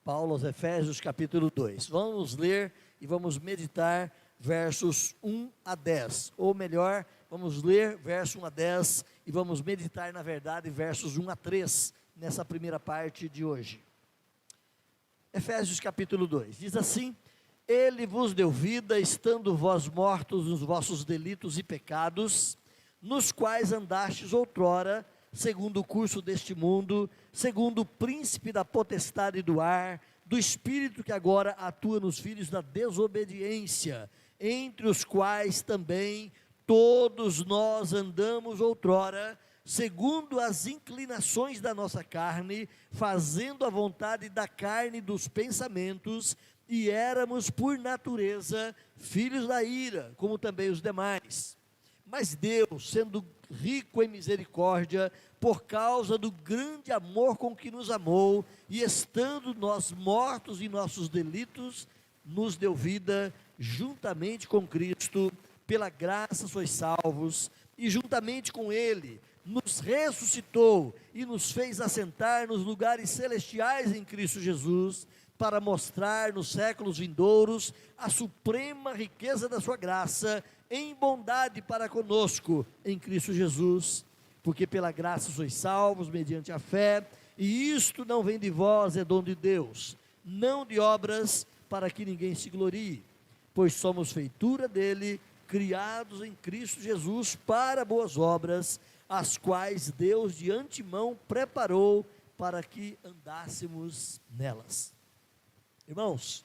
Paulo aos Efésios, capítulo 2. Vamos ler e vamos meditar versos 1 a 10. Ou melhor, vamos ler verso 1 a 10 e vamos meditar, na verdade, versos 1 a 3, nessa primeira parte de hoje. Efésios, capítulo 2, diz assim: Ele vos deu vida, estando vós mortos nos vossos delitos e pecados, nos quais andastes outrora, segundo o curso deste mundo, segundo o príncipe da potestade do ar, do espírito que agora atua nos filhos da desobediência, entre os quais também todos nós andamos outrora, segundo as inclinações da nossa carne, fazendo a vontade da carne e dos pensamentos, e éramos por natureza filhos da ira, como também os demais. Mas Deus, sendo rico em misericórdia, por causa do grande amor com que nos amou, e estando nós mortos em nossos delitos, nos deu vida juntamente com Cristo, pela graça sois salvos, e juntamente com Ele nos ressuscitou e nos fez assentar nos lugares celestiais em Cristo Jesus, para mostrar nos séculos vindouros a suprema riqueza da sua graça, em bondade para conosco, em Cristo Jesus, porque pela graça sois salvos, mediante a fé, e isto não vem de vós, é dom de Deus, não de obras, para que ninguém se glorie, pois somos feitura dele, criados em Cristo Jesus, para boas obras, as quais Deus de antemão preparou, para que andássemos nelas. Irmãos,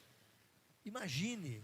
imagine,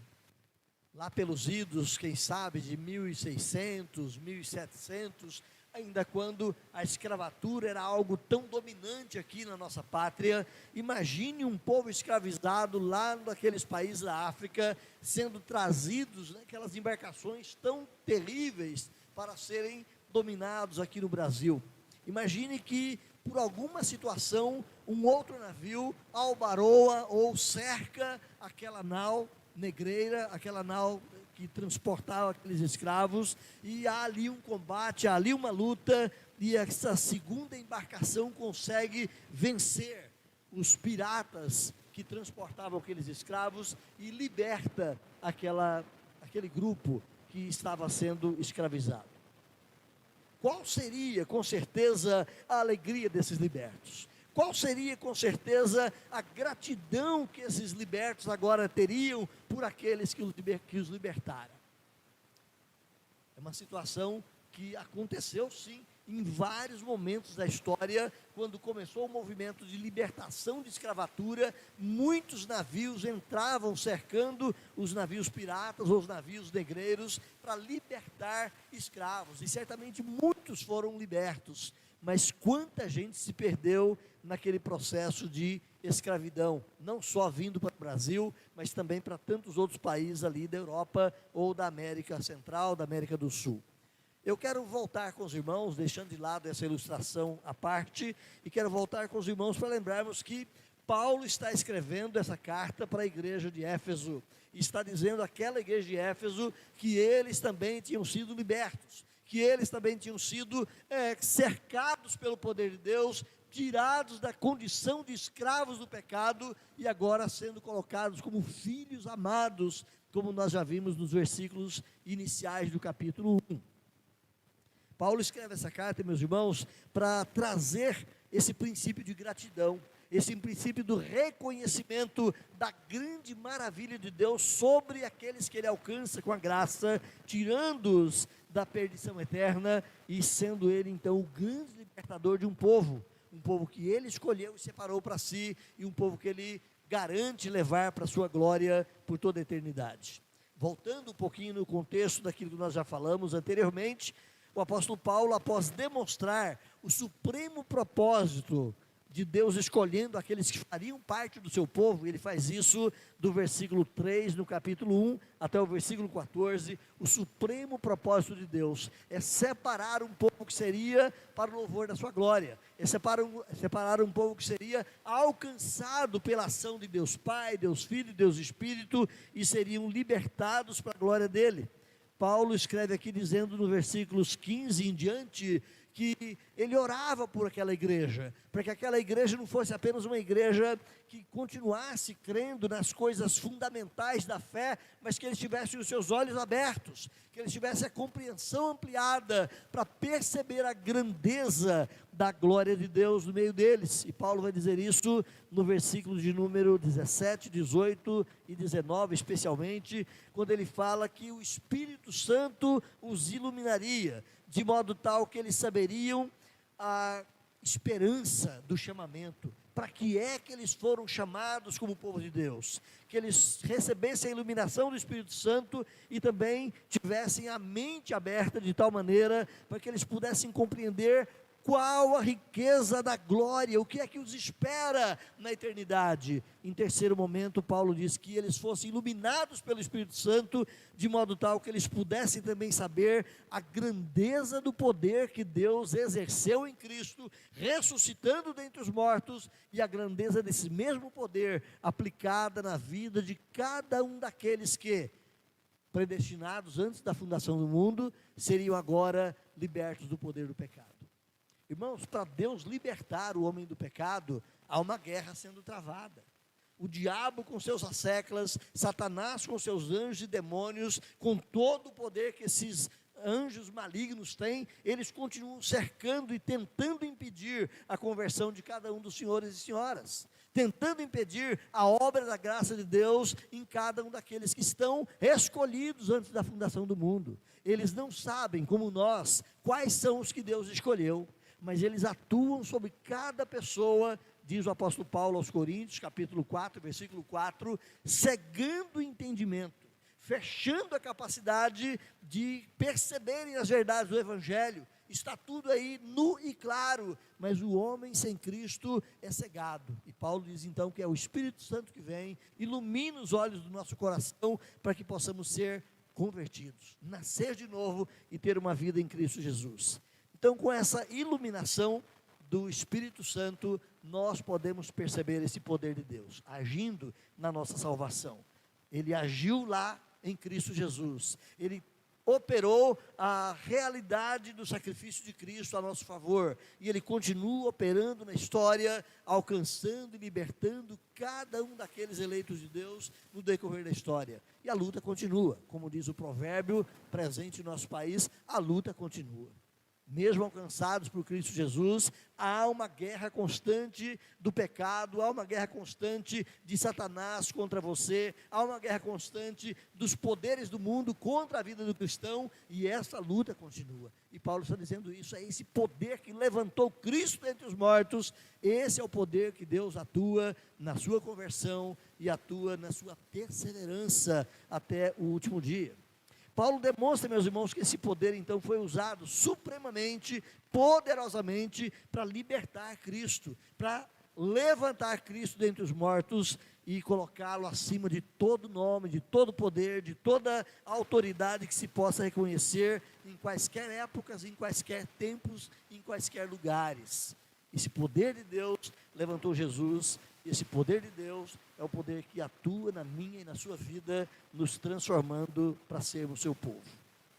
lá pelos idos, quem sabe, de 1600, 1700, ainda quando a escravatura era algo tão dominante aqui na nossa pátria, imagine um povo escravizado lá naqueles países da África, sendo trazidos naquelas embarcações tão terríveis para serem dominados aqui no Brasil. Imagine que, por alguma situação, um outro navio albaroa ou cerca aquela nau negreira, aquela nau que transportava aqueles escravos, e há ali um combate, há ali uma luta, e essa segunda embarcação consegue vencer os piratas que transportavam aqueles escravos e liberta aquele grupo que estava sendo escravizado. Qual seria, com certeza, a alegria desses libertos? Qual seria, com certeza, a gratidão que esses libertos agora teriam por aqueles que os libertaram? É uma situação que aconteceu, sim, em vários momentos da história. Quando começou o movimento de libertação de escravatura, muitos navios entravam cercando os navios piratas ou os navios negreiros para libertar escravos, e certamente muitos foram libertos, mas quanta gente se perdeu naquele processo de escravidão, não só vindo para o Brasil, mas também para tantos outros países ali da Europa ou da América Central, da América do Sul. Eu quero voltar com os irmãos, deixando de lado essa ilustração à parte, e quero voltar com os irmãos para lembrarmos que Paulo está escrevendo essa carta para a igreja de Éfeso, e está dizendo àquela igreja de Éfeso que eles também tinham sido libertos, que eles também tinham sido cercados pelo poder de Deus, tirados da condição de escravos do pecado, e agora sendo colocados como filhos amados, como nós já vimos nos versículos iniciais do capítulo 1. Paulo escreve essa carta, meus irmãos, para trazer esse princípio de gratidão, esse princípio do reconhecimento da grande maravilha de Deus sobre aqueles que Ele alcança com a graça, tirando-os da perdição eterna e sendo Ele então o grande libertador de um povo que Ele escolheu e separou para si, e um povo que Ele garante levar para a sua glória por toda a eternidade. Voltando um pouquinho no contexto daquilo que nós já falamos anteriormente, o apóstolo Paulo, após demonstrar o supremo propósito de Deus escolhendo aqueles que fariam parte do seu povo, ele faz isso do versículo 3 no capítulo 1 até o versículo 14. O supremo propósito de Deus é separar um povo que seria para o louvor da sua glória, é separar um povo que seria alcançado pela ação de Deus Pai, Deus Filho, Deus Espírito, e seriam libertados para a glória dele. Paulo escreve aqui dizendo no versículos 15 em diante, que ele orava por aquela igreja, para que aquela igreja não fosse apenas uma igreja que continuasse crendo nas coisas fundamentais da fé, mas que eles tivessem os seus olhos abertos, que eles tivessem a compreensão ampliada para perceber a grandeza da glória de Deus no meio deles. E Paulo vai dizer isso no versículo de número 17, 18 e 19, especialmente, quando ele fala que o Espírito Santo os iluminaria, de modo tal que eles saberiam a esperança do chamamento, para que é que eles foram chamados como povo de Deus, que eles recebessem a iluminação do Espírito Santo e também tivessem a mente aberta de tal maneira para que eles pudessem compreender qual a riqueza da glória, o que é que os espera na eternidade. Em terceiro momento, Paulo diz que eles fossem iluminados pelo Espírito Santo, de modo tal que eles pudessem também saber a grandeza do poder que Deus exerceu em Cristo, ressuscitando dentre os mortos, e a grandeza desse mesmo poder aplicada na vida de cada um daqueles que, predestinados antes da fundação do mundo, seriam agora libertos do poder do pecado. Irmãos, para Deus libertar o homem do pecado, há uma guerra sendo travada. O diabo com seus asseclas, Satanás com seus anjos e demônios, com todo o poder que esses anjos malignos têm, eles continuam cercando e tentando impedir a conversão de cada um dos senhores e senhoras, tentando impedir a obra da graça de Deus em cada um daqueles que estão escolhidos antes da fundação do mundo. Eles não sabem, como nós, quais são os que Deus escolheu, mas eles atuam sobre cada pessoa, diz o apóstolo Paulo aos Coríntios, capítulo 4, versículo 4, cegando o entendimento, fechando a capacidade de perceberem as verdades do Evangelho. Está tudo aí nu e claro, mas o homem sem Cristo é cegado. E Paulo diz então que é o Espírito Santo que vem, ilumina os olhos do nosso coração, para que possamos ser convertidos, nascer de novo e ter uma vida em Cristo Jesus. Então, com essa iluminação do Espírito Santo, nós podemos perceber esse poder de Deus, agindo na nossa salvação. Ele agiu lá em Cristo Jesus, Ele operou a realidade do sacrifício de Cristo a nosso favor, e Ele continua operando na história, alcançando e libertando cada um daqueles eleitos de Deus no decorrer da história. E a luta continua, como diz o provérbio presente em nosso país, a luta continua. Mesmo alcançados por Cristo Jesus, há uma guerra constante do pecado, há uma guerra constante de Satanás contra você, há uma guerra constante dos poderes do mundo contra a vida do cristão, e essa luta continua. E Paulo está dizendo isso, é esse poder que levantou Cristo dentre os mortos, esse é o poder que Deus atua na sua conversão e atua na sua perseverança até o último dia. Paulo demonstra, meus irmãos, que esse poder então foi usado supremamente, poderosamente, para libertar Cristo, para levantar Cristo dentre os mortos e colocá-lo acima de todo nome, de todo poder, de toda autoridade que se possa reconhecer em quaisquer épocas, em quaisquer tempos, em quaisquer lugares. Esse poder de Deus levantou Jesus. Esse poder de Deus é o poder que atua na minha e na sua vida, nos transformando para sermos seu povo.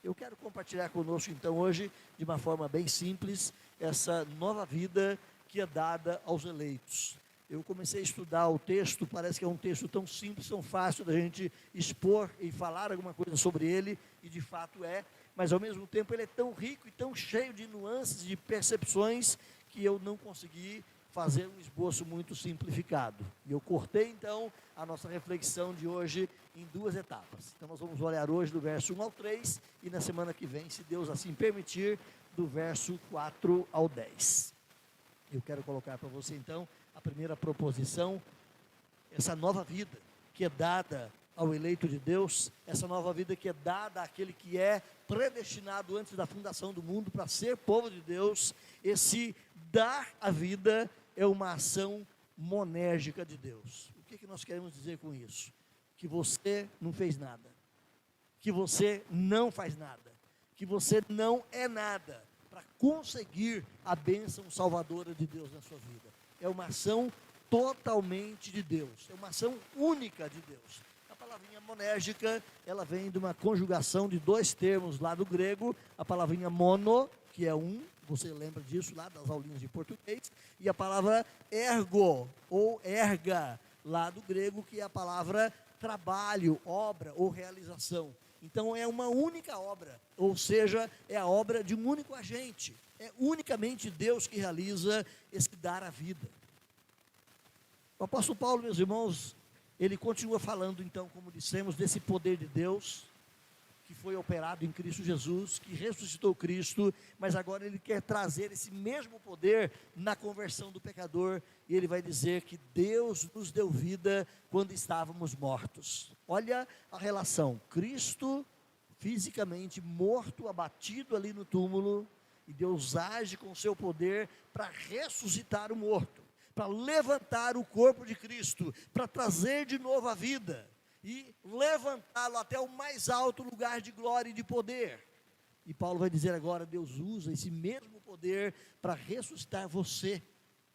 Eu quero compartilhar conosco então hoje, de uma forma bem simples, essa nova vida que é dada aos eleitos. Eu comecei a estudar o texto, parece que é um texto tão simples, tão fácil da gente expor e falar alguma coisa sobre ele, e de fato é, mas ao mesmo tempo ele é tão rico e tão cheio de nuances, de percepções, que eu não consegui fazer um esboço muito simplificado. E eu cortei então a nossa reflexão de hoje em duas etapas. Então nós vamos olhar hoje do verso 1 ao 3 e na semana que vem, se Deus assim permitir, do verso 4 ao 10. Eu quero colocar para você então a primeira proposição, essa nova vida que é dada ao eleito de Deus, essa nova vida que é dada àquele que é predestinado antes da fundação do mundo para ser povo de Deus. Esse dar a vida é uma ação monérgica de Deus. O que nós queremos dizer com isso? Que você não fez nada, que você não faz nada, que você não é nada para conseguir a bênção salvadora de Deus na sua vida. É uma ação totalmente de Deus, é uma ação única de Deus. A palavrinha monérgica, ela vem de uma conjugação de dois termos lá do grego, a palavrinha mono, que é um, Você lembra disso lá das aulinhas de português. E a palavra ergo, ou erga, lá do grego, que é a palavra trabalho, obra ou realização. Então é uma única obra, ou seja, é a obra de um único agente. É unicamente Deus que realiza esse dar a vida. O apóstolo Paulo, meus irmãos, ele continua falando então, como dissemos, desse poder de Deus, que foi operado em Cristo Jesus, que ressuscitou Cristo, mas agora ele quer trazer esse mesmo poder na conversão do pecador, e ele vai dizer que Deus nos deu vida quando estávamos mortos. Olha a relação, Cristo fisicamente morto, abatido ali no túmulo, e Deus age com o seu poder para ressuscitar o morto, para levantar o corpo de Cristo, para trazer de novo a vida, e levantá-lo até o mais alto lugar de glória e de poder. E Paulo vai dizer agora, Deus usa esse mesmo poder para ressuscitar você,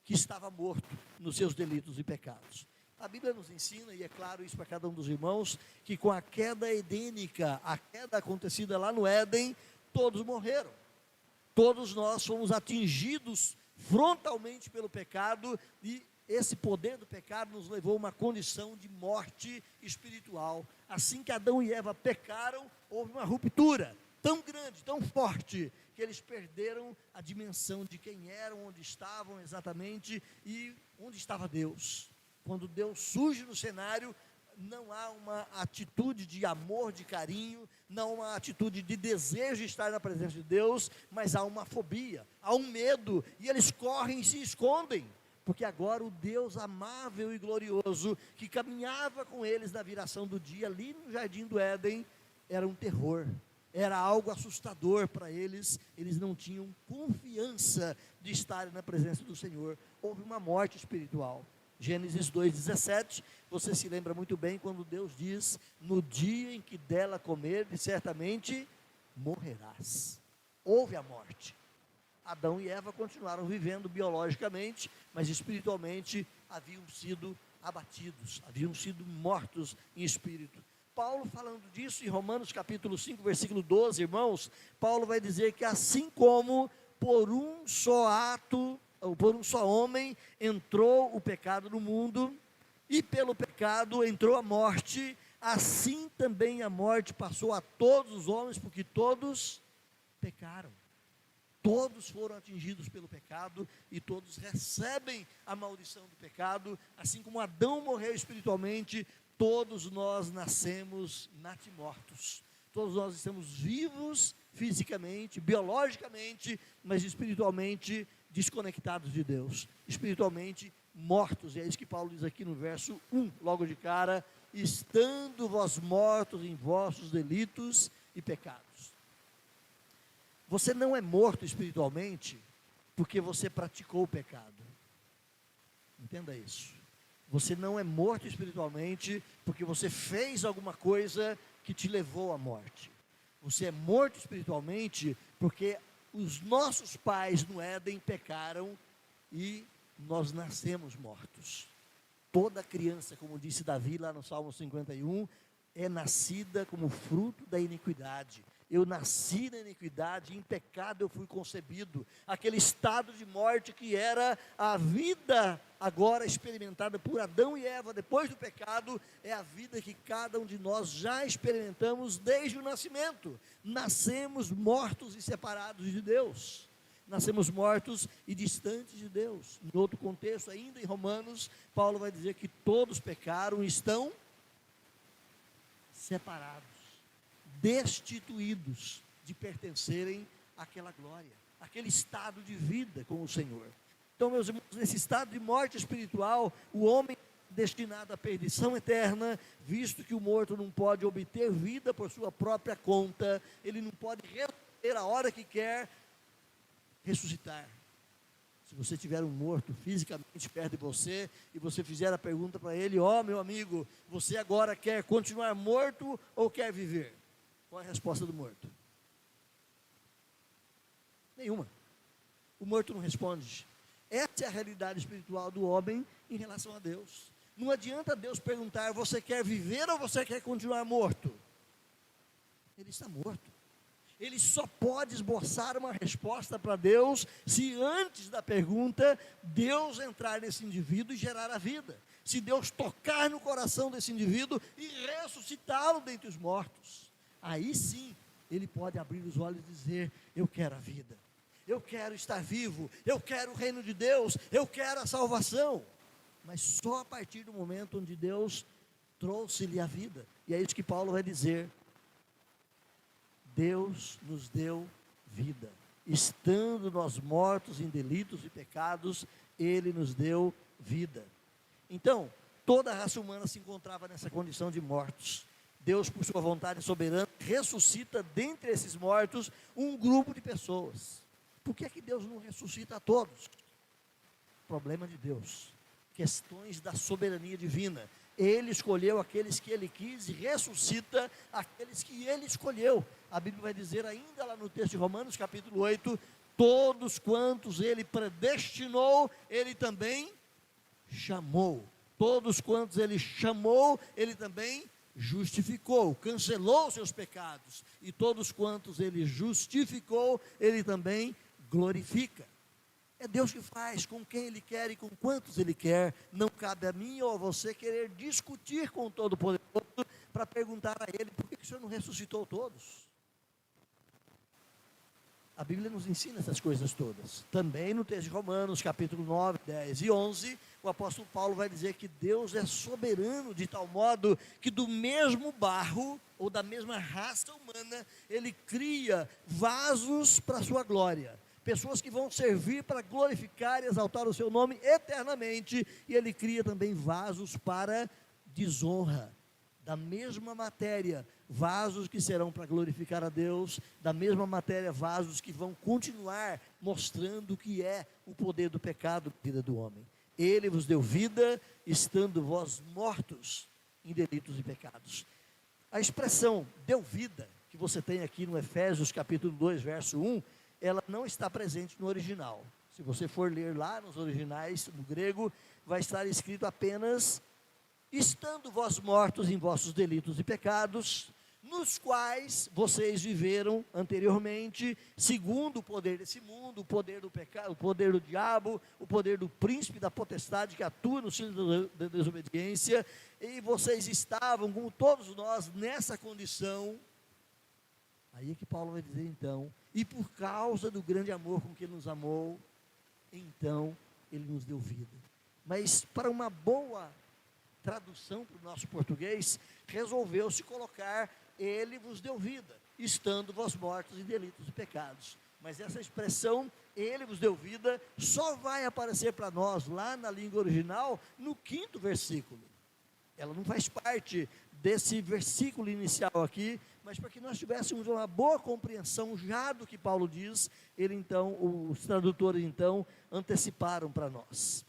que estava morto nos seus delitos e pecados. A Bíblia nos ensina, e é claro isso para cada um dos irmãos, que com a queda edênica, a queda acontecida lá no Éden, todos morreram. Todos nós fomos atingidos frontalmente pelo pecado, e esse poder do pecado nos levou a uma condição de morte espiritual. Assim que Adão e Eva pecaram, houve uma ruptura tão grande, tão forte, que eles perderam a dimensão de quem eram, onde estavam exatamente e onde estava Deus. Quando Deus surge no cenário, não há uma atitude de amor, de carinho, não há uma atitude de desejo de estar na presença de Deus, mas há uma fobia, há um medo, e eles correm e se escondem, porque agora o Deus amável e glorioso, que caminhava com eles na viração do dia, ali no jardim do Éden, era um terror, era algo assustador para eles, eles não tinham confiança de estar na presença do Senhor, houve uma morte espiritual. Gênesis 2,17, você se lembra muito bem quando Deus diz, no dia em que dela comeres, certamente morrerás. Houve a morte. Adão e Eva continuaram vivendo biologicamente, mas espiritualmente haviam sido abatidos, haviam sido mortos em espírito. Paulo falando disso em Romanos capítulo 5, versículo 12, irmãos, Paulo vai dizer que assim como por um só ato, ou por um só homem, entrou o pecado no mundo, e pelo pecado entrou a morte, assim também a morte passou a todos os homens, porque todos pecaram. Todos foram atingidos pelo pecado, e todos recebem a maldição do pecado, assim como Adão morreu espiritualmente, todos nós nascemos natimortos. Todos nós estamos vivos fisicamente, biologicamente, mas espiritualmente desconectados de Deus, espiritualmente mortos. E é isso que Paulo diz aqui no verso 1, logo de cara, estando vós mortos em vossos delitos e pecados. Você não é morto espiritualmente porque você praticou o pecado. Entenda isso. Você não é morto espiritualmente porque você fez alguma coisa que te levou à morte. Você é morto espiritualmente porque os nossos pais no Éden pecaram e nós nascemos mortos. Toda criança, como disse Davi lá no Salmo 51, é nascida como fruto da iniquidade. Eu nasci na iniquidade, em pecado eu fui concebido. Aquele estado de morte que era a vida agora experimentada por Adão e Eva depois do pecado, é a vida que cada um de nós já experimentamos desde o nascimento. Nascemos mortos e separados de Deus. Nascemos mortos e distantes de Deus. Em outro contexto, ainda em Romanos, Paulo vai dizer que todos pecaram e estão separados, destituídos de pertencerem àquela glória, àquele estado de vida com o Senhor. Então, meus irmãos, nesse estado de morte espiritual, o homem é destinado à perdição eterna, visto que o morto não pode obter vida por sua própria conta, ele não pode ressuscitar a hora que quer ressuscitar. Se você tiver um morto fisicamente perto de você, e você fizer a pergunta para ele, meu amigo, você agora quer continuar morto ou quer viver? Qual é a resposta do morto? Nenhuma. O morto não responde. Essa é a realidade espiritual do homem em relação a Deus. Não adianta Deus perguntar, você quer viver ou você quer continuar morto? Ele está morto. Ele só pode esboçar uma resposta para Deus se antes da pergunta, Deus entrar nesse indivíduo e gerar a vida. Se Deus tocar no coração desse indivíduo e ressuscitá-lo dentre os mortos. Aí sim, ele pode abrir os olhos e dizer: eu quero a vida, eu quero estar vivo, eu quero o reino de Deus, eu quero a salvação. Mas só a partir do momento onde Deus trouxe-lhe a vida. E é isso que Paulo vai dizer: Deus nos deu vida, estando nós mortos em delitos e pecados, Ele nos deu vida. Então, toda a raça humana se encontrava nessa condição de mortos. Deus, por sua vontade soberana, ressuscita dentre esses mortos um grupo de pessoas. Por que é que Deus não ressuscita a todos? Problema de Deus, questões da soberania divina. Ele escolheu aqueles que Ele quis e ressuscita aqueles que Ele escolheu. A Bíblia vai dizer ainda lá no texto de Romanos, capítulo 8, todos quantos Ele predestinou, Ele também chamou. Todos quantos Ele chamou, Ele também justificou, cancelou seus pecados. E todos quantos Ele justificou, Ele também glorifica. É Deus que faz com quem Ele quer e com quantos Ele quer. Não cabe a mim ou a você querer discutir com o Todo-Poderoso para perguntar a Ele: por que o Senhor não ressuscitou todos? A Bíblia nos ensina essas coisas todas. Também no texto de Romanos, capítulo 9, 10 e 11, o apóstolo Paulo vai dizer que Deus é soberano de tal modo que do mesmo barro, ou da mesma raça humana, Ele cria vasos para a sua glória. Pessoas que vão servir para glorificar e exaltar o seu nome eternamente, e Ele cria também vasos para desonra. Da mesma matéria, vasos que serão para glorificar a Deus, da mesma matéria, vasos que vão continuar mostrando o que é o poder do pecado na vida do homem. Ele vos deu vida, estando vós mortos em delitos e pecados. A expressão deu vida, que você tem aqui no Efésios capítulo 2, verso 1, ela não está presente no original. Se você for ler lá nos originais, no grego, vai estar escrito apenas: estando vós mortos em vossos delitos e pecados, nos quais vocês viveram anteriormente, segundo o poder desse mundo, o poder do pecado, o poder do diabo, o poder do príncipe da potestade que atua no filho da desobediência, e vocês estavam, como todos nós, nessa condição. Aí é que Paulo vai dizer então: e por causa do grande amor com que Ele nos amou, então Ele nos deu vida. Mas para uma boa tradução para o nosso português, resolveu-se colocar: Ele vos deu vida, estando vós mortos em delitos e pecados. Mas essa expressão, Ele vos deu vida, só vai aparecer para nós, lá na língua original, no 5º versículo. Ela não faz parte desse versículo inicial aqui, mas para que nós tivéssemos uma boa compreensão já do que Paulo diz, os tradutores então anteciparam para nós.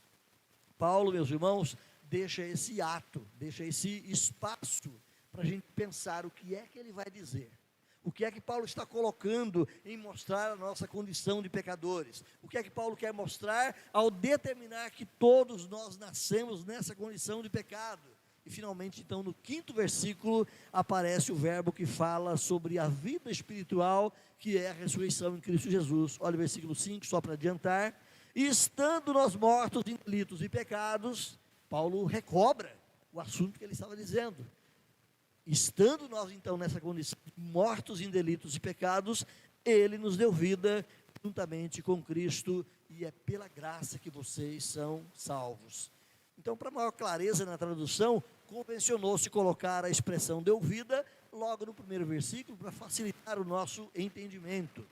Paulo, meus irmãos, deixa esse ato, deixa esse espaço para a gente pensar o que é que ele vai dizer. O que é que Paulo está colocando em mostrar a nossa condição de pecadores? O que é que Paulo quer mostrar ao determinar que todos nós nascemos nessa condição de pecado? E finalmente, então, no 5º versículo, aparece o verbo que fala sobre a vida espiritual, que é a ressurreição em Cristo Jesus. Olha o versículo 5, só para adiantar. E estando nós mortos em delitos e pecados, Paulo recobra o assunto que ele estava dizendo. Estando nós então nessa condição, mortos em delitos e pecados, Ele nos deu vida juntamente com Cristo, e é pela graça que vocês são salvos. Então, para maior clareza na tradução, convencionou-se colocar a expressão deu vida logo no primeiro versículo, para facilitar o nosso entendimento.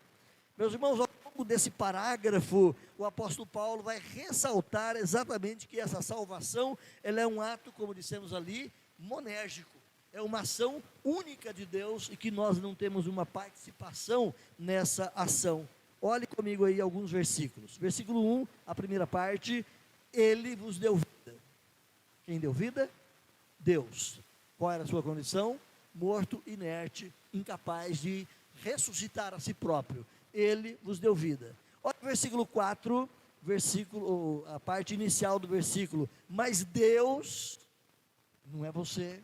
Meus irmãos, ao longo desse parágrafo, o apóstolo Paulo vai ressaltar exatamente que essa salvação, ela é um ato, como dissemos ali, monérgico. É uma ação única de Deus e que nós não temos uma participação nessa ação. Olhe comigo aí alguns versículos. Versículo 1, a primeira parte: Ele vos deu vida. Quem deu vida? Deus. Qual era a sua condição? Morto, inerte, incapaz de ressuscitar a si próprio. Ele vos deu vida. Olha o versículo 4, a parte inicial do versículo. Mas Deus, não é você,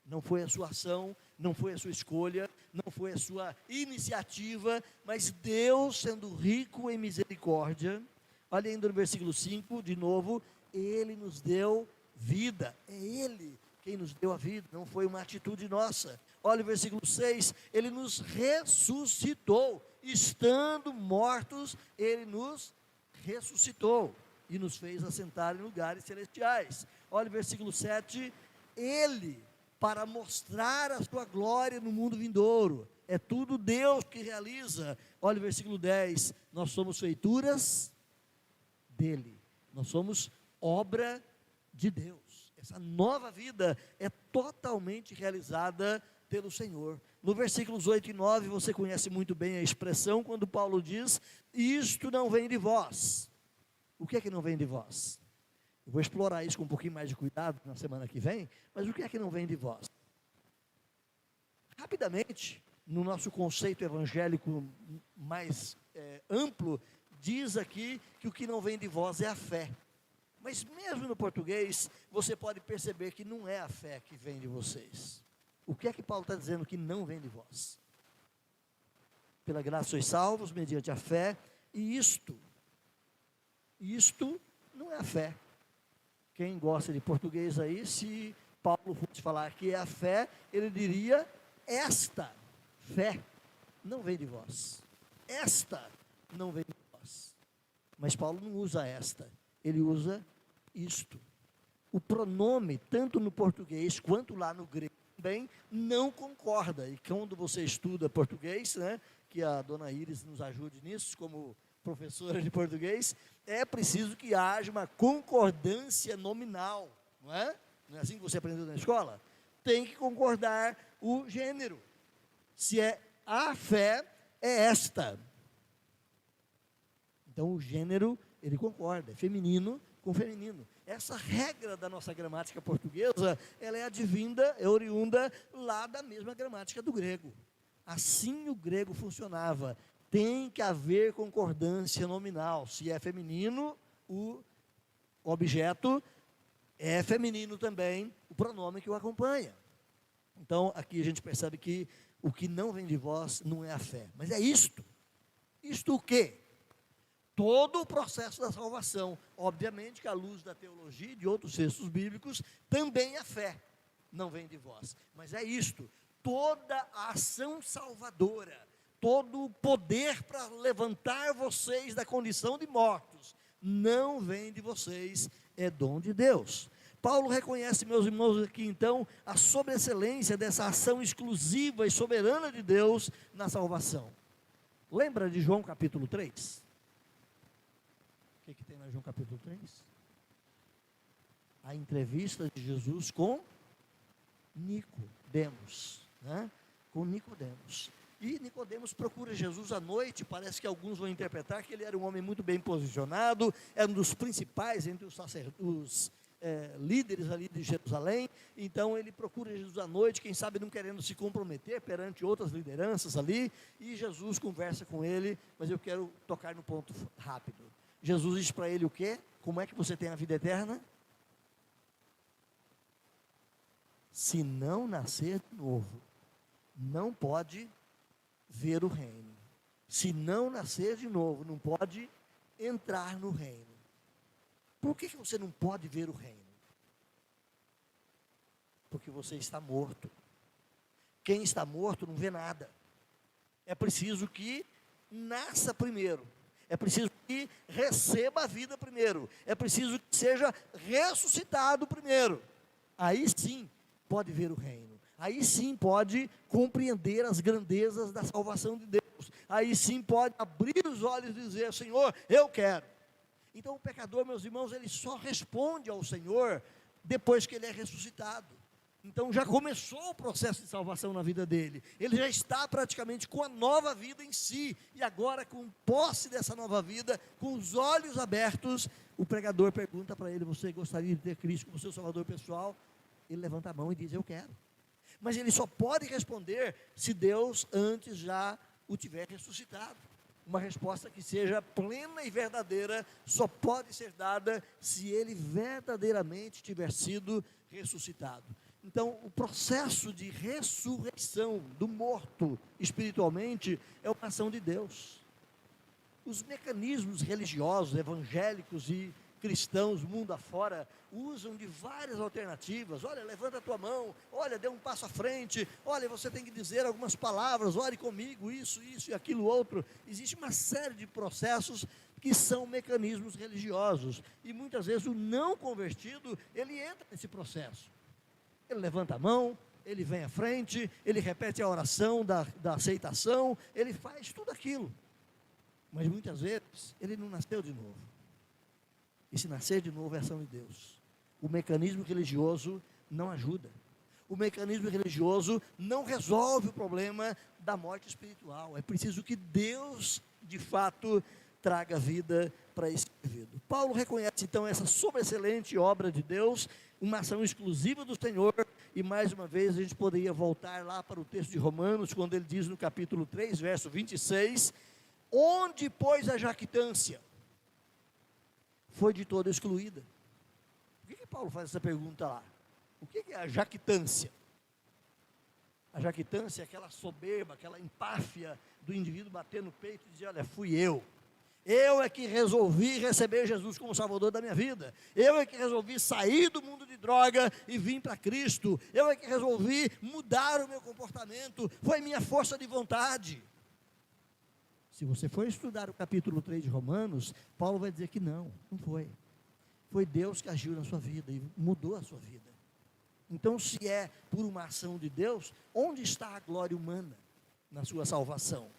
não foi a sua ação, não foi a sua escolha, não foi a sua iniciativa, mas Deus, sendo rico em misericórdia, olha ainda no versículo 5, de novo, Ele nos deu vida, é Ele quem nos deu a vida, não foi uma atitude nossa. Olha o versículo 6, Ele nos ressuscitou, estando mortos, Ele nos ressuscitou, e nos fez assentar em lugares celestiais. Olha o versículo 7, Ele, para mostrar a sua glória no mundo vindouro, é tudo Deus que realiza. Olha o versículo 10, nós somos feituras dEle, nós somos obra de Deus. Essa nova vida é totalmente realizada pelo Senhor. No versículos 8 e 9, você conhece muito bem a expressão, quando Paulo diz, isto não vem de vós. O que é que não vem de vós? Eu vou explorar isso com um pouquinho mais de cuidado na semana que vem, mas o que é que não vem de vós? Rapidamente, no nosso conceito evangélico mais amplo, diz aqui que o que não vem de vós é a fé. Mas mesmo no português, você pode perceber que não é a fé que vem de vocês. O que é que Paulo está dizendo que não vem de vós? Pela graça sois salvos, mediante a fé, e isto não é a fé. Quem gosta de português aí, se Paulo fosse falar que é a fé, ele diria, esta fé não vem de vós. Esta não vem de vós. Mas Paulo não usa esta, ele usa isto. O pronome, tanto no português quanto lá no grego também, não concorda. E quando você estuda português, né, que a dona Iris nos ajude nisso, como professora de português, é preciso que haja uma concordância nominal, não é? Não é assim que você aprendeu na escola? Tem que concordar o gênero. Se é a fé, é esta. Então o gênero, ele concorda, é feminino com feminino. Essa regra da nossa gramática portuguesa, ela é advinda, é oriunda lá da mesma gramática do grego. Assim o grego funcionava. Tem que haver concordância nominal. Se é feminino, o objeto é feminino também, o pronome que o acompanha. Então, aqui a gente percebe que o que não vem de vós não é a fé, mas é isto. Isto o quê? Todo o processo da salvação. Obviamente que à luz da teologia e de outros textos bíblicos, também a fé não vem de vós. Mas é isto, toda a ação salvadora, todo o poder para levantar vocês da condição de mortos, não vem de vocês, é dom de Deus. Paulo reconhece, meus irmãos, aqui então, a sobreexcelência dessa ação exclusiva e soberana de Deus na salvação. Lembra de João capítulo 3? O que tem lá em João capítulo 3? A entrevista de Jesus com Nicodemos, né? Com Nicodemos. E Nicodemos procura Jesus à noite, parece que alguns vão interpretar que ele era um homem muito bem posicionado, era um dos principais entre os líderes ali de Jerusalém, então ele procura Jesus à noite, quem sabe não querendo se comprometer perante outras lideranças ali, e Jesus conversa com ele, mas eu quero tocar no ponto rápido. Jesus diz para ele o quê? Como é que você tem a vida eterna? Se não nascer de novo, não pode ver o reino. Se não nascer de novo, não pode entrar no reino. Por que você não pode ver o reino? Porque você está morto. Quem está morto não vê nada. É preciso que nasça primeiro. É preciso que receba a vida primeiro. É preciso que seja ressuscitado primeiro. Aí sim pode ver o reino. Aí sim pode compreender as grandezas da salvação de Deus. Aí sim pode abrir os olhos e dizer, Senhor, eu quero. Então o pecador, meus irmãos, ele só responde ao Senhor depois que ele é ressuscitado. Então já começou o processo de salvação na vida dele. Ele já está praticamente com a nova vida em si. E agora, com posse dessa nova vida, com os olhos abertos, o pregador pergunta para ele, você gostaria de ter Cristo como seu salvador pessoal? Ele levanta a mão e diz, eu quero. Mas ele só pode responder se Deus antes já o tiver ressuscitado. Uma resposta que seja plena e verdadeira só pode ser dada se ele verdadeiramente tiver sido ressuscitado. Então, o processo de ressurreição do morto espiritualmente é uma ação de Deus. Os mecanismos religiosos, evangélicos e cristãos, mundo afora, usam de várias alternativas. Olha, levanta a tua mão, olha, dê um passo à frente, olha, você tem que dizer algumas palavras, ore comigo, isso e aquilo outro. Existe uma série de processos que são mecanismos religiosos, e muitas vezes o não convertido, ele entra nesse processo. Ele levanta a mão, ele vem à frente, ele repete a oração da aceitação, ele faz tudo aquilo, mas muitas vezes ele não nasceu de novo. E se nascer de novo é ação de Deus. O mecanismo religioso não ajuda. O mecanismo religioso não resolve o problema da morte espiritual. É preciso que Deus, de fato, traga vida para esse indivíduo. Paulo reconhece então essa sobreexcelente obra de Deus, uma ação exclusiva do Senhor, e mais uma vez a gente poderia voltar lá para o texto de Romanos, quando ele diz no capítulo 3, verso 26, onde, pois, a jactância foi de toda excluída. Por que Paulo faz essa pergunta lá? O que é a jactância? A jactância é aquela soberba, aquela empáfia do indivíduo bater no peito e dizer, olha, fui eu é que resolvi receber Jesus como Salvador da minha vida, eu é que resolvi sair do mundo de droga e vir para Cristo, eu é que resolvi mudar o meu comportamento, foi minha força de vontade. Se você for estudar o capítulo 3 de Romanos, Paulo vai dizer que não foi. Foi Deus que agiu na sua vida e mudou a sua vida. Então, se é por uma ação de Deus, onde está a glória humana na sua salvação?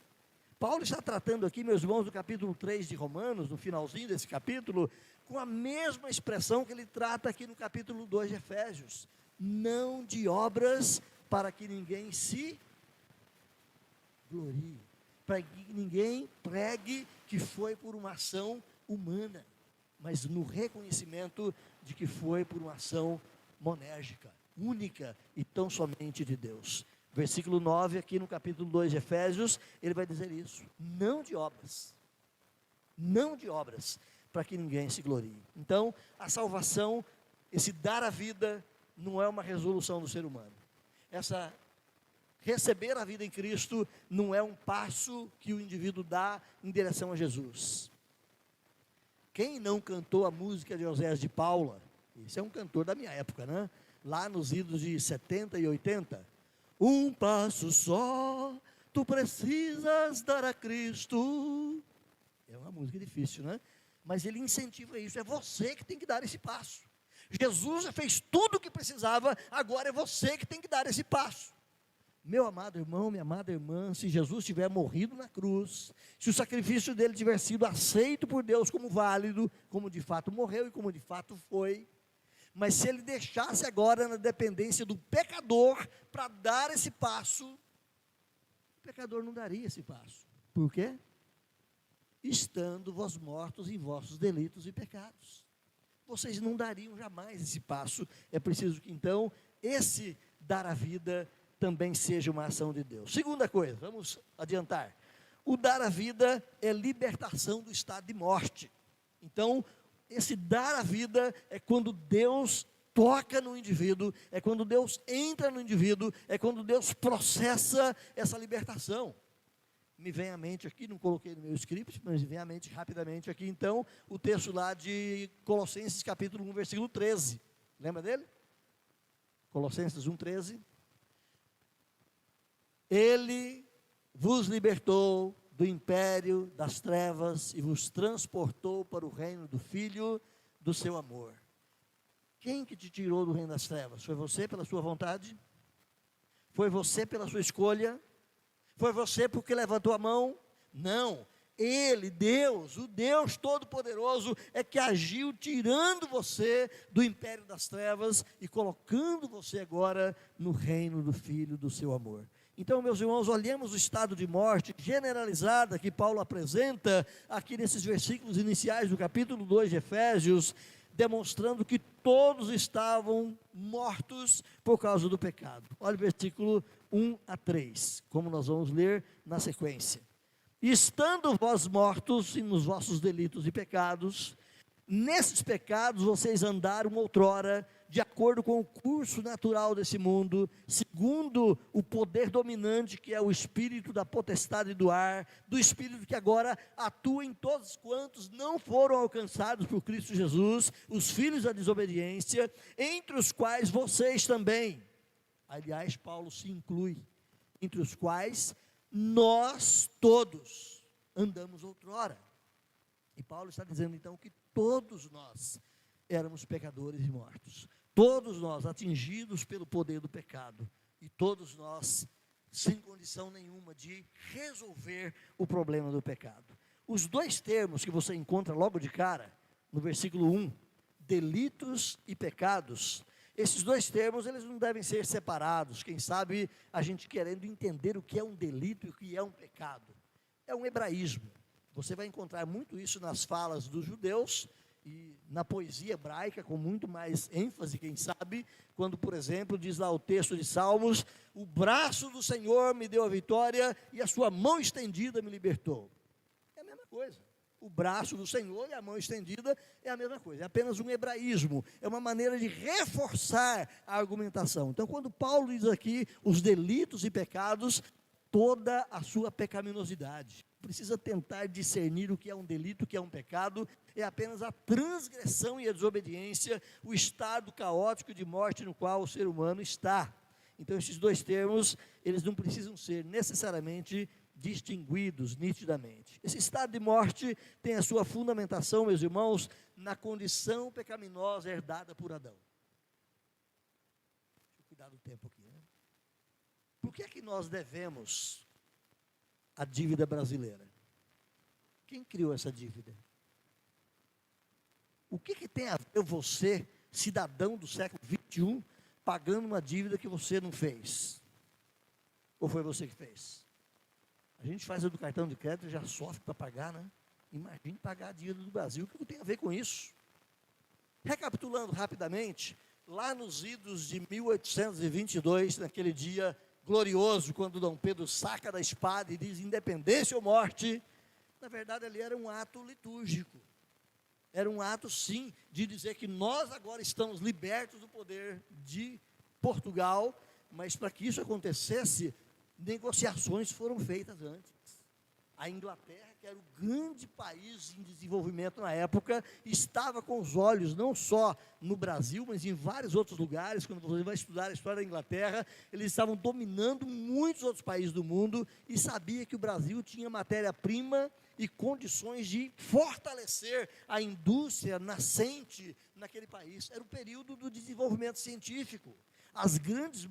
Paulo está tratando aqui, meus irmãos, do capítulo 3 de Romanos, no finalzinho desse capítulo, com a mesma expressão que ele trata aqui no capítulo 2 de Efésios. Não de obras para que ninguém se glorie, para que ninguém pregue que foi por uma ação humana, mas no reconhecimento de que foi por uma ação monérgica, única e tão somente de Deus. Versículo 9, aqui no capítulo 2 de Efésios, ele vai dizer isso, não de obras, para que ninguém se glorie. Então, a salvação, esse dar a vida, não é uma resolução do ser humano. Receber a vida em Cristo não é um passo que o indivíduo dá em direção a Jesus. Quem não cantou a música de Oséias de Paula? Esse é um cantor da minha época, né? Lá nos idos de 70 e 80. Um passo só, tu precisas dar a Cristo. É uma música difícil, né? Mas ele incentiva isso, é você que tem que dar esse passo. Jesus já fez tudo o que precisava, agora é você que tem que dar esse passo. Meu amado irmão, minha amada irmã, se Jesus tiver morrido na cruz, se o sacrifício dele tiver sido aceito por Deus como válido, como de fato morreu e como de fato foi, mas se ele deixasse agora na dependência do pecador para dar esse passo, o pecador não daria esse passo. Por quê? Estando vós mortos em vossos delitos e pecados. Vocês não dariam jamais esse passo. É preciso que então esse dar a vida também seja uma ação de Deus. Segunda coisa, vamos adiantar. O dar a vida é libertação do estado de morte. Então, esse dar a vida é quando Deus toca no indivíduo, é quando Deus entra no indivíduo, é quando Deus processa essa libertação. Me vem à mente aqui, não coloquei no meu script, mas me vem à mente rapidamente aqui, então, o texto lá de Colossenses capítulo 1, versículo 13. Lembra dele? Colossenses 1, 13. Ele vos libertou do império das trevas e vos transportou para o reino do Filho do seu amor. Quem que te tirou do reino das trevas? Foi você pela sua vontade? Foi você pela sua escolha? Foi você porque levantou a mão? Não. Ele, Deus, o Deus Todo-Poderoso, é que agiu tirando você do império das trevas e colocando você agora no reino do Filho do seu amor. Então, meus irmãos, olhemos o estado de morte generalizada que Paulo apresenta aqui nesses versículos iniciais do capítulo 2 de Efésios, demonstrando que todos estavam mortos por causa do pecado. Olha o versículo 1 a 3, como nós vamos ler na sequência. Estando vós mortos nos vossos delitos e pecados, nesses pecados vocês andaram outrora de acordo com o curso natural desse mundo, segundo o poder dominante que é o espírito da potestade do ar, do espírito que agora atua em todos quantos não foram alcançados por Cristo Jesus, os filhos da desobediência, entre os quais vocês também. Aliás, Paulo se inclui, entre os quais nós todos andamos outrora. E Paulo está dizendo então que todos nós éramos pecadores e mortos, todos nós atingidos pelo poder do pecado, e todos nós sem condição nenhuma de resolver o problema do pecado. Os dois termos que você encontra logo de cara, no versículo 1, delitos e pecados, esses dois termos, eles não devem ser separados. Quem sabe a gente querendo entender o que é um delito e o que é um pecado. É um hebraísmo. Você vai encontrar muito isso nas falas dos judeus e na poesia hebraica, com muito mais ênfase, quem sabe, quando, por exemplo, diz lá o texto de Salmos: o braço do Senhor me deu a vitória e a sua mão estendida me libertou. É a mesma coisa. O braço do Senhor e a mão estendida é a mesma coisa, é apenas um hebraísmo, é uma maneira de reforçar a argumentação. Então, quando Paulo diz aqui os delitos e pecados, toda a sua pecaminosidade, precisa tentar discernir o que é um delito, o que é um pecado, é apenas a transgressão e a desobediência, o estado caótico de morte no qual o ser humano está. Então, esses dois termos, eles não precisam ser necessariamente distinguidos nitidamente. Esse estado de morte tem a sua fundamentação, meus irmãos, na condição pecaminosa herdada por Adão. Deixa eu cuidar do tempo aqui, né? Por que é que nós devemos a dívida brasileira? Quem criou essa dívida? O que tem a ver você, cidadão do século XXI, pagando uma dívida que você não fez? Ou foi você que fez? A gente faz a do cartão de crédito e já sofre para pagar, né? Imagine pagar a dívida do Brasil. O que tem a ver com isso? Recapitulando rapidamente, lá nos idos de 1822, naquele dia glorioso, quando Dom Pedro saca da espada e diz independência ou morte, na verdade ali era um ato litúrgico. Era um ato, sim, de dizer que nós agora estamos libertos do poder de Portugal, mas para que isso acontecesse, negociações foram feitas antes. A Inglaterra, que era o grande país em desenvolvimento na época, estava com os olhos não só no Brasil, mas em vários outros lugares. Quando você vai estudar a história da Inglaterra, eles estavam dominando muitos outros países do mundo e sabia que o Brasil tinha matéria-prima e condições de fortalecer a indústria nascente naquele país. Era o período do desenvolvimento científico. As grandes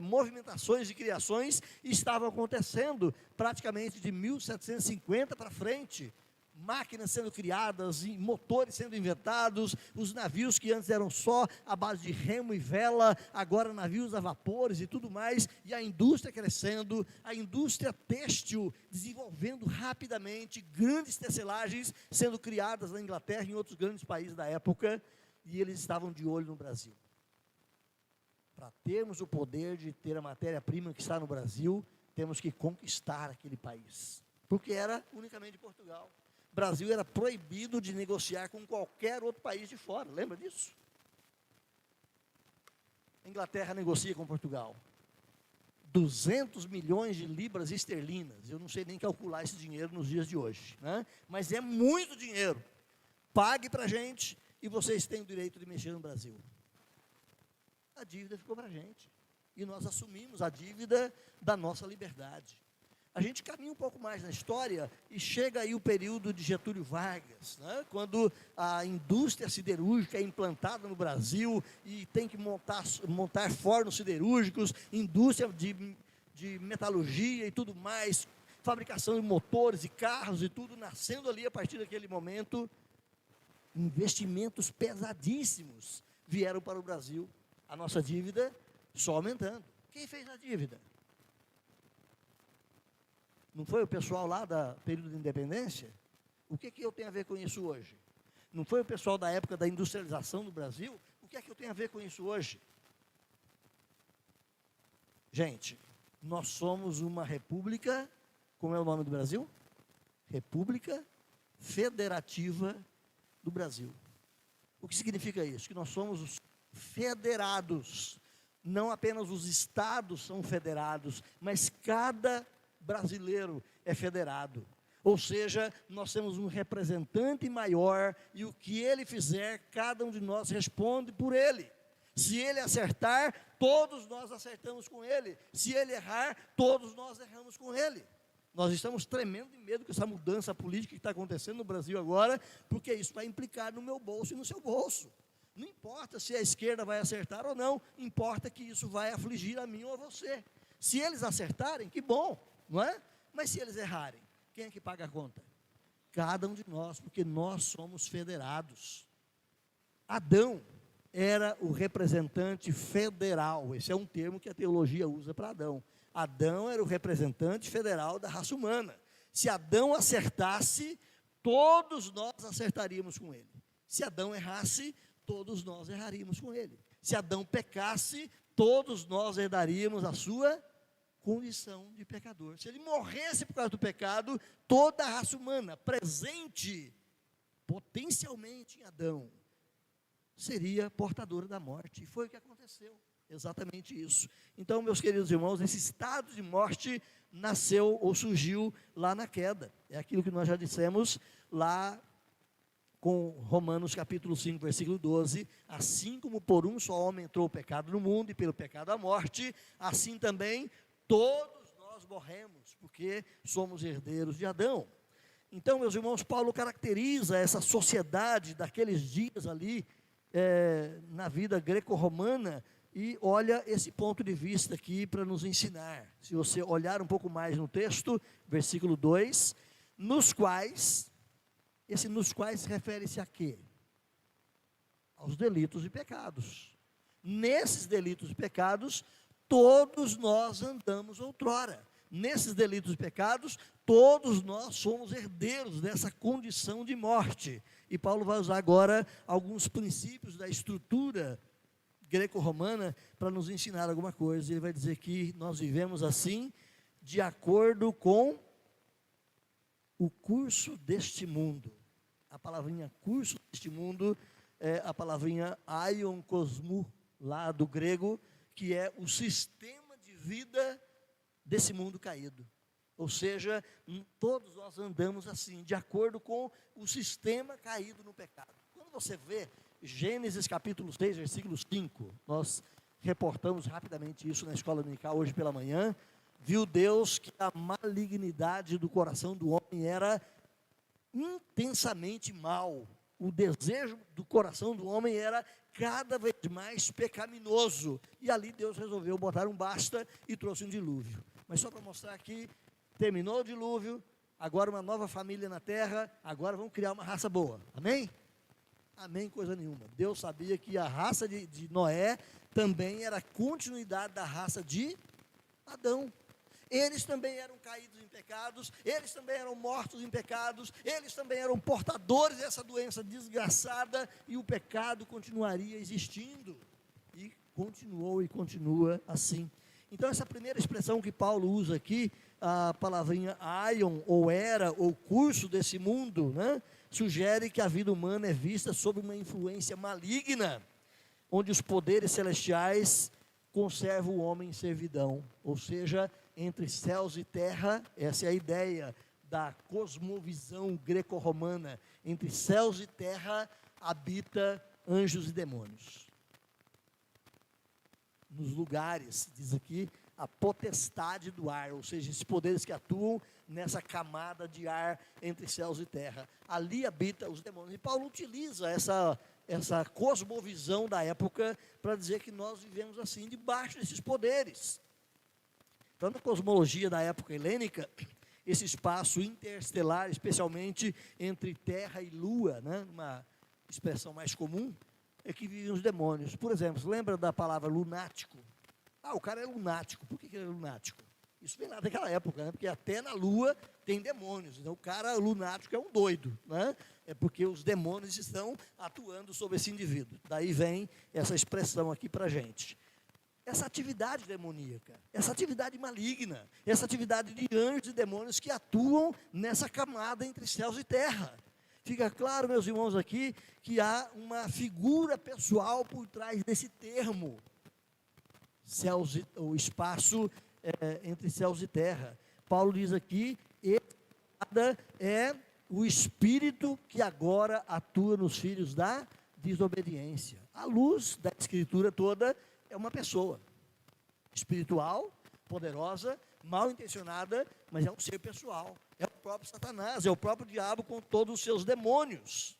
movimentações de criações estavam acontecendo praticamente de 1750 para frente. Máquinas sendo criadas, motores sendo inventados, os navios que antes eram só à base de remo e vela, agora navios a vapores e tudo mais, e a indústria crescendo, a indústria têxtil desenvolvendo rapidamente, grandes tecelagens sendo criadas na Inglaterra e em outros grandes países da época, e eles estavam de olho no Brasil. Para termos o poder de ter a matéria-prima que está no Brasil, temos que conquistar aquele país, porque era unicamente de Portugal. O Brasil era proibido de negociar com qualquer outro país de fora, lembra disso? A Inglaterra negocia com Portugal, 200 milhões de libras esterlinas, eu não sei nem calcular esse dinheiro nos dias de hoje, né? Mas é muito dinheiro, pague para a gente e vocês têm o direito de mexer no Brasil. A dívida ficou para a gente, e nós assumimos a dívida da nossa liberdade. A gente caminha um pouco mais na história, e chega aí o período de Getúlio Vargas, né, quando a indústria siderúrgica é implantada no Brasil, e tem que montar fornos siderúrgicos, indústria de metalurgia e tudo mais, fabricação de motores e carros e tudo, nascendo ali a partir daquele momento. Investimentos pesadíssimos vieram para o Brasil. A nossa dívida só aumentando. Quem fez a dívida? Não foi o pessoal lá do período de independência? O que eu tenho a ver com isso hoje? Não foi o pessoal da época da industrialização do Brasil? O que eu tenho a ver com isso hoje? Gente, nós somos uma república, como é o nome do Brasil? República Federativa do Brasil. O que significa isso? Que nós somos os federados. Não apenas os estados são federados, mas cada brasileiro é federado. Ou seja, nós temos um representante maior e o que ele fizer, cada um de nós responde por ele. Se ele acertar, todos nós acertamos com ele. Se ele errar, todos nós erramos com ele. Nós estamos tremendo de medo com essa mudança política que está acontecendo no Brasil agora, porque isso vai implicar no meu bolso e no seu bolso. Não importa se a esquerda vai acertar ou não, importa que isso vai afligir a mim ou a você. Se eles acertarem, que bom, não é? Mas se eles errarem, quem é que paga a conta? Cada um de nós, porque nós somos federados. Adão era o representante federal, esse é um termo que a teologia usa para Adão. Adão era o representante federal da raça humana. Se Adão acertasse, todos nós acertaríamos com ele. Se Adão errasse, todos nós erraríamos com ele. Se Adão pecasse, todos nós herdaríamos a sua condição de pecador. Se ele morresse por causa do pecado, toda a raça humana, presente potencialmente em Adão, seria portadora da morte. E foi o que aconteceu, exatamente isso. Então, meus queridos irmãos, esse estado de morte nasceu ou surgiu lá na queda. É aquilo que nós já dissemos lá com Romanos capítulo 5, versículo 12, assim como por um só homem entrou o pecado no mundo, e pelo pecado a morte, assim também todos nós morremos, porque somos herdeiros de Adão. Então, meus irmãos, Paulo caracteriza essa sociedade daqueles dias ali, na vida greco-romana, e olha esse ponto de vista aqui para nos ensinar. Se você olhar um pouco mais no texto, versículo 2, nos quais refere-se a quê? Aos delitos e pecados. Nesses delitos e pecados, todos nós andamos outrora. Nesses delitos e pecados, todos nós somos herdeiros dessa condição de morte. E Paulo vai usar agora alguns princípios da estrutura greco-romana para nos ensinar alguma coisa. Ele vai dizer que nós vivemos assim, de acordo com o curso deste mundo. A palavrinha curso deste mundo é a palavrinha aion cosmou, lá do grego, que é o sistema de vida desse mundo caído. Ou seja, todos nós andamos assim, de acordo com o sistema caído no pecado. Quando você vê Gênesis capítulo 6, versículo 5, nós reportamos rapidamente isso na escola dominical hoje pela manhã, viu Deus que a malignidade do coração do homem era intensamente mal. O desejo do coração do homem era cada vez mais pecaminoso. E ali Deus resolveu botar um basta e trouxe um dilúvio. Mas só para mostrar que terminou o dilúvio, agora uma nova família na terra, agora vamos criar uma raça boa. Amém? Amém, coisa nenhuma. Deus sabia que a raça de Noé também era a continuidade da raça de Adão. Eles também eram caídos em pecados, eles também eram mortos em pecados, eles também eram portadores dessa doença desgraçada, e o pecado continuaria existindo. E continuou e continua assim. Então, essa primeira expressão que Paulo usa aqui, a palavrinha aion, ou era, ou curso desse mundo, né, sugere que a vida humana é vista sob uma influência maligna, onde os poderes celestiais conservam o homem em servidão, ou seja, entre céus e terra. Essa é a ideia da cosmovisão greco-romana. Entre céus e terra habita anjos e demônios. Nos lugares, diz aqui, a potestade do ar, ou seja, esses poderes que atuam nessa camada de ar entre céus e terra. Ali habita os demônios. E Paulo utiliza essa cosmovisão da época para dizer que nós vivemos assim, debaixo desses poderes. Então, na cosmologia da época helênica, esse espaço interestelar, especialmente entre terra e lua, né, uma expressão mais comum, é que vivem os demônios. Por exemplo, lembra da palavra lunático? O cara é lunático. Por que ele é lunático? Isso vem lá daquela época, né? Porque até na lua tem demônios. Então, o cara lunático é um doido, né? É porque os demônios estão atuando sobre esse indivíduo. Daí vem essa expressão aqui para a gente. Essa atividade demoníaca, essa atividade maligna, essa atividade de anjos e demônios que atuam nessa camada entre céus e terra. Fica claro, meus irmãos, aqui, que há uma figura pessoal por trás desse termo, céus, o espaço entre céus e terra. Paulo diz aqui, é o Espírito que agora atua nos filhos da desobediência. A luz da Escritura toda é uma pessoa espiritual, poderosa, mal intencionada, mas é um ser pessoal. É o próprio Satanás, é o próprio diabo com todos os seus demônios.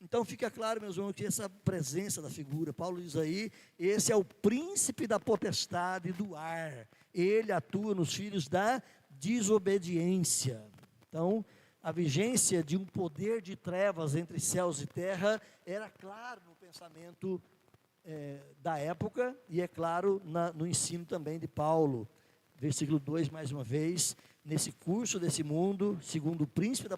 Então fica claro, meus irmãos, que essa presença da figura, Paulo diz aí, esse é o príncipe da potestade do ar. Ele atua nos filhos da desobediência. Então, a vigência de um poder de trevas entre céus e terra era claro no pensamento da época e é claro no ensino também de Paulo. Versículo 2, mais uma vez, nesse curso desse mundo, segundo o príncipe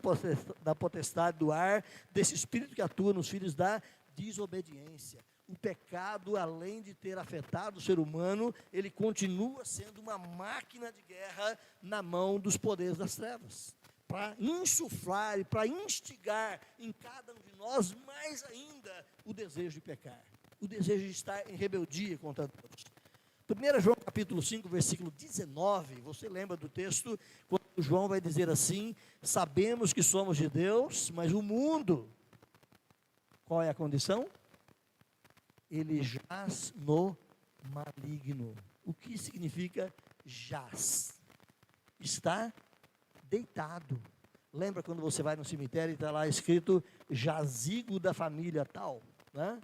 da potestade do ar, desse espírito que atua nos filhos da desobediência. O pecado, além de ter afetado o ser humano, ele continua sendo uma máquina de guerra na mão dos poderes das trevas, para insuflar e para instigar em cada um de nós mais ainda o desejo de pecar, o desejo de estar em rebeldia contra Deus. 1 João capítulo 5, versículo 19, você lembra do texto, quando João vai dizer assim, sabemos que somos de Deus, mas o mundo, qual é a condição? Ele jaz no maligno. O que significa jaz? Está deitado. Lembra quando você vai no cemitério e está lá escrito jazigo da família tal, né?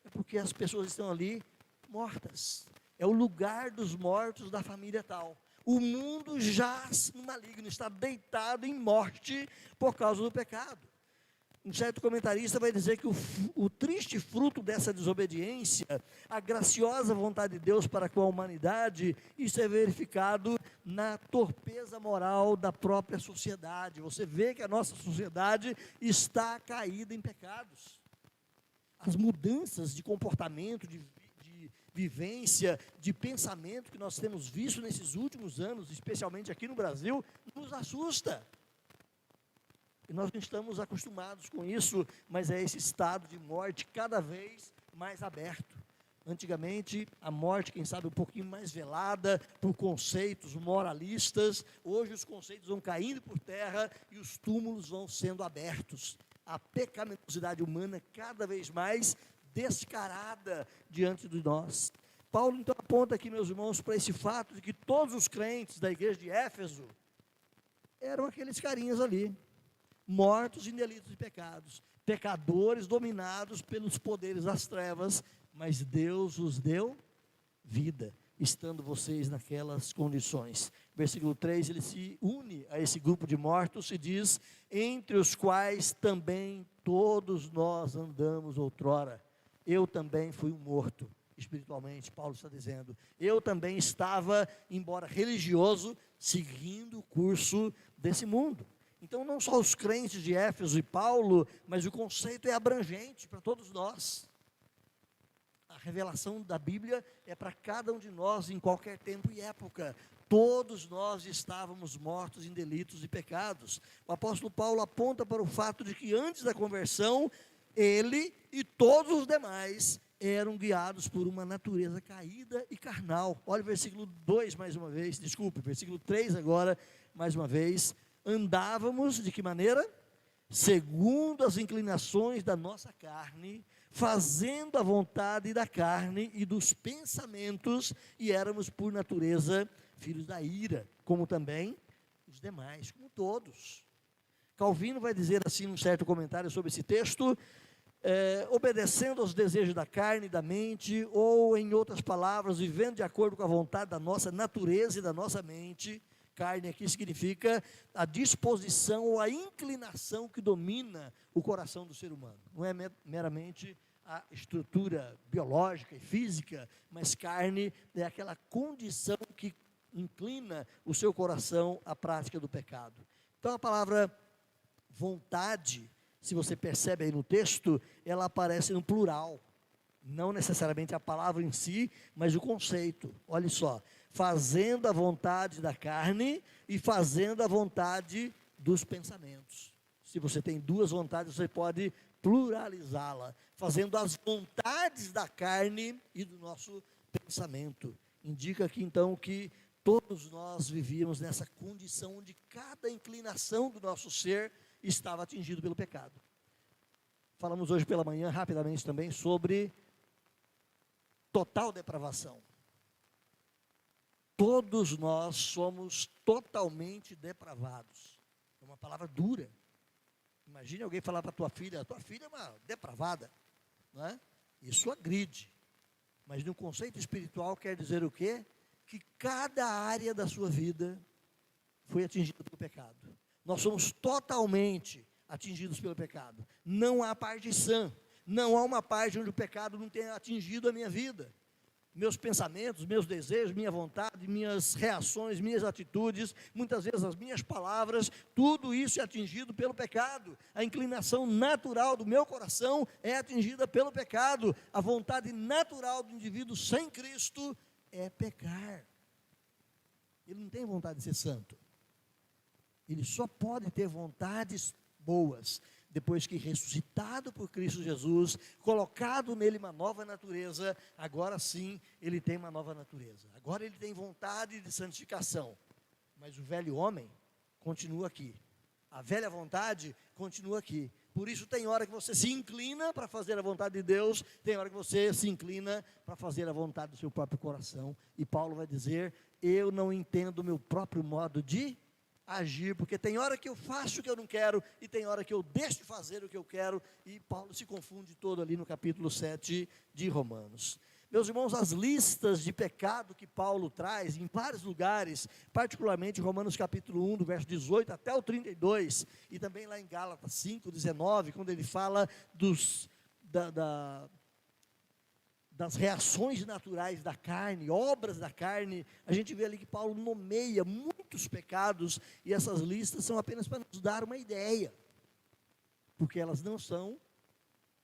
É porque as pessoas estão ali mortas. É o lugar dos mortos da família tal. O mundo jaz no maligno, está deitado em morte por causa do pecado. Um certo comentarista vai dizer que o triste fruto dessa desobediência, a graciosa vontade de Deus para com a humanidade, isso é verificado na torpeza moral da própria sociedade. Você vê que a nossa sociedade está caída em pecados. As mudanças de comportamento, de vivência, de pensamento que nós temos visto nesses últimos anos, especialmente aqui no Brasil, nos assusta. E nós não estamos acostumados com isso, mas é esse estado de morte cada vez mais aberto. Antigamente, a morte, quem sabe, um pouquinho mais velada, por conceitos moralistas. Hoje os conceitos vão caindo por terra e os túmulos vão sendo abertos. A pecaminosidade humana cada vez mais descarada diante de nós. Paulo então aponta aqui, meus irmãos, para esse fato de que todos os crentes da igreja de Éfeso eram aqueles carinhas ali, mortos em delitos e pecados, pecadores dominados pelos poderes das trevas, mas Deus os deu vida, estando vocês naquelas condições. Versículo 3, ele se une a esse grupo de mortos e diz, entre os quais também todos nós andamos outrora. Eu também fui um morto, espiritualmente, Paulo está dizendo. Eu também estava, embora religioso, seguindo o curso desse mundo. Então, não só os crentes de Éfeso e Paulo, mas o conceito é abrangente para todos nós. A revelação da Bíblia é para cada um de nós, em qualquer tempo e época. Todos nós estávamos mortos em delitos e pecados. O apóstolo Paulo aponta para o fato de que antes da conversão, ele e todos os demais eram guiados por uma natureza caída e carnal. Olha o versículo 2 mais uma vez, versículo 3 agora, mais uma vez. Andávamos de que maneira? Segundo as inclinações da nossa carne, fazendo a vontade da carne e dos pensamentos, e éramos por natureza filhos da ira, como também os demais, como todos. Calvino vai dizer assim, num certo comentário sobre esse texto, obedecendo aos desejos da carne e da mente, ou em outras palavras, vivendo de acordo com a vontade da nossa natureza e da nossa mente. Carne aqui significa a disposição ou a inclinação que domina o coração do ser humano. Não é meramente a estrutura biológica e física, mas carne é aquela condição que inclina o seu coração à prática do pecado. Então a palavra vontade, se você percebe aí no texto, ela aparece no plural. Não necessariamente a palavra em si, mas o conceito. Olha só, fazendo a vontade da carne e fazendo a vontade dos pensamentos. Se você tem duas vontades, você pode pluralizá-la, fazendo as vontades da carne e do nosso pensamento. Indica aqui então que todos nós vivíamos nessa condição onde cada inclinação do nosso ser estava atingido pelo pecado. Falamos hoje pela manhã, rapidamente também, sobre total depravação. Todos nós somos totalmente depravados. É uma palavra dura. Imagine alguém falar para a tua filha é uma depravada, não é? Isso agride. Mas no conceito espiritual quer dizer o quê? Que cada área da sua vida foi atingida pelo pecado. Nós somos totalmente atingidos pelo pecado. Não há parte sã. Não há uma parte onde o pecado não tenha atingido a minha vida. Meus pensamentos, meus desejos, minha vontade, minhas reações, minhas atitudes, muitas vezes as minhas palavras, tudo isso é atingido pelo pecado. A inclinação natural do meu coração é atingida pelo pecado. A vontade natural do indivíduo sem Cristo é pecar. Ele não tem vontade de ser santo. Ele só pode ter vontades boas depois que ressuscitado por Cristo Jesus, colocado nele uma nova natureza. Agora sim ele tem uma nova natureza. Agora ele tem vontade de santificação. Mas o velho homem continua aqui. A velha vontade continua aqui. Por isso tem hora que você se inclina para fazer a vontade de Deus, tem hora que você se inclina para fazer a vontade do seu próprio coração. E Paulo vai dizer: eu não entendo o meu próprio modo de agir, porque tem hora que eu faço o que eu não quero, e tem hora que eu deixo de fazer o que eu quero, e Paulo se confunde todo ali no capítulo 7 de Romanos. Meus irmãos, as listas de pecado que Paulo traz em vários lugares, particularmente em Romanos capítulo 1, do verso 18 até o 32, e também lá em Gálatas 5, 19, quando ele fala das reações naturais da carne, obras da carne, a gente vê ali que Paulo nomeia muitos pecados, e essas listas são apenas para nos dar uma ideia, porque elas não são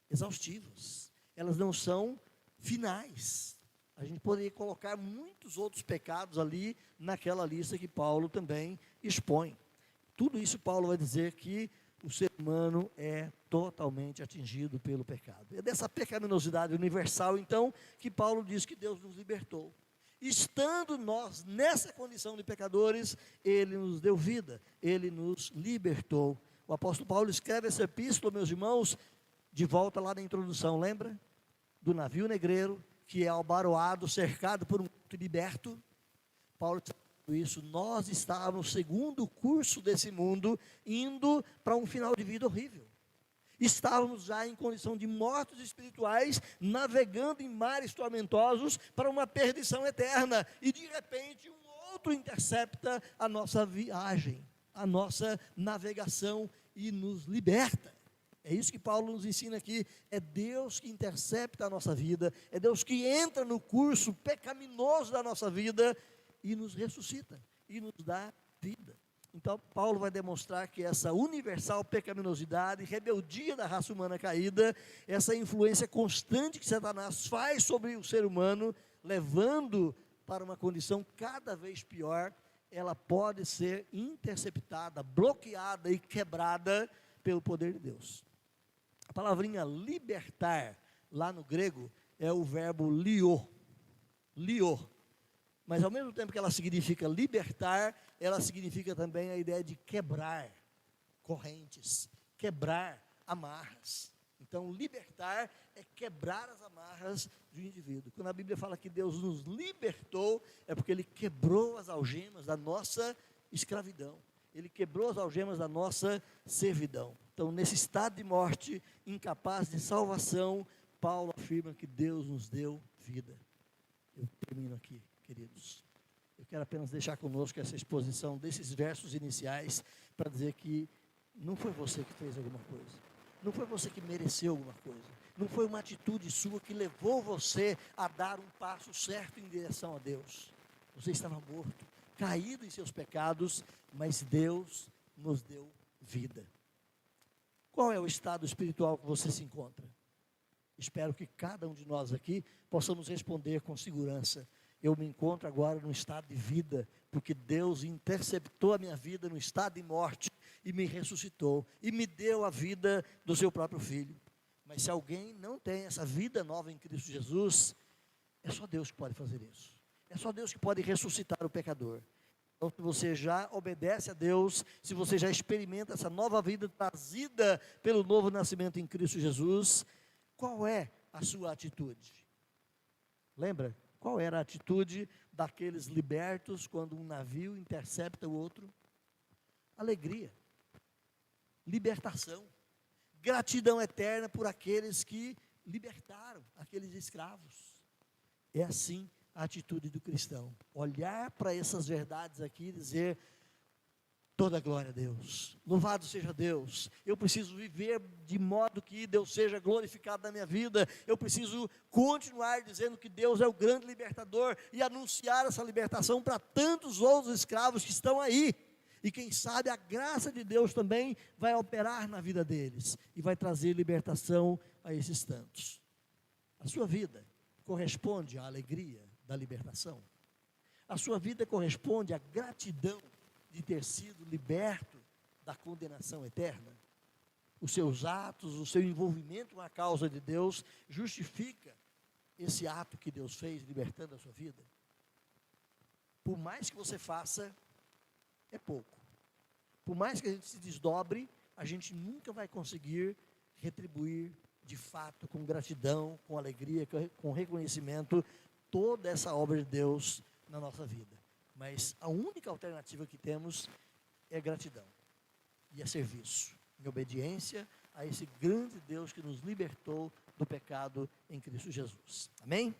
exaustivas, elas não são finais. A gente poderia colocar muitos outros pecados ali naquela lista que Paulo também expõe. Tudo isso Paulo vai dizer que o ser humano é totalmente atingido pelo pecado. É dessa pecaminosidade universal, então, que Paulo diz que Deus nos libertou. Estando nós nessa condição de pecadores, Ele nos deu vida, Ele nos libertou. O apóstolo Paulo escreve essa epístola, meus irmãos, de volta lá na introdução, lembra? Do navio negreiro, que é albaroado, cercado por um liberto. Paulo isso, nós estávamos segundo o curso desse mundo, indo para um final de vida horrível. Estávamos já em condição de mortos espirituais, navegando em mares tormentosos para uma perdição eterna, e de repente um outro intercepta a nossa viagem, a nossa navegação, e nos liberta. É isso que Paulo nos ensina aqui. É Deus que intercepta a nossa vida, é Deus que entra no curso pecaminoso da nossa vida e nos ressuscita, e nos dá vida. Então Paulo vai demonstrar que essa universal pecaminosidade, rebeldia da raça humana caída, essa influência constante que Satanás faz sobre o ser humano, levando para uma condição cada vez pior, ela pode ser interceptada, bloqueada e quebrada pelo poder de Deus. A palavrinha libertar, lá no grego, é o verbo liô, mas ao mesmo tempo que ela significa libertar, ela significa também a ideia de quebrar correntes, quebrar amarras. Então, libertar é quebrar as amarras do indivíduo. Quando a Bíblia fala que Deus nos libertou, é porque Ele quebrou as algemas da nossa escravidão. Ele quebrou as algemas da nossa servidão. Então, nesse estado de morte, incapaz de salvação, Paulo afirma que Deus nos deu vida. Eu termino aqui, queridos. Eu quero apenas deixar conosco essa exposição desses versos iniciais, para dizer que não foi você que fez alguma coisa, não foi você que mereceu alguma coisa, não foi uma atitude sua que levou você a dar um passo certo em direção a Deus. Você estava morto, caído em seus pecados, mas Deus nos deu vida. Qual é o estado espiritual que você se encontra? Espero que cada um de nós aqui possamos responder com segurança. Eu me encontro agora num estado de vida, porque Deus interceptou a minha vida no estado de morte, e me ressuscitou e me deu a vida do seu próprio Filho. Mas se alguém não tem essa vida nova em Cristo Jesus, é só Deus que pode fazer isso. É só Deus que pode ressuscitar o pecador. Então, se você já obedece a Deus, se você já experimenta essa nova vida trazida pelo novo nascimento em Cristo Jesus, qual é a sua atitude? Lembra? Qual era a atitude daqueles libertos quando um navio intercepta o outro? Alegria, libertação, gratidão eterna por aqueles que libertaram aqueles escravos. É assim a atitude do cristão, olhar para essas verdades aqui e dizer: toda glória a Deus, louvado seja Deus, eu preciso viver de modo que Deus seja glorificado na minha vida, eu preciso continuar dizendo que Deus é o grande libertador e anunciar essa libertação para tantos outros escravos que estão aí, e quem sabe a graça de Deus também vai operar na vida deles, e vai trazer libertação a esses tantos. A sua vida corresponde à alegria da libertação? A sua vida corresponde à gratidão de ter sido liberto da condenação eterna? Os seus atos, o seu envolvimento com a causa de Deus justifica esse ato que Deus fez libertando a sua vida? Por mais que você faça, é pouco. Por mais que a gente se desdobre, a gente nunca vai conseguir retribuir de fato, com gratidão, com alegria, com reconhecimento, toda essa obra de Deus na nossa vida. Mas a única alternativa que temos é gratidão e é serviço, em obediência a esse grande Deus que nos libertou do pecado em Cristo Jesus. Amém?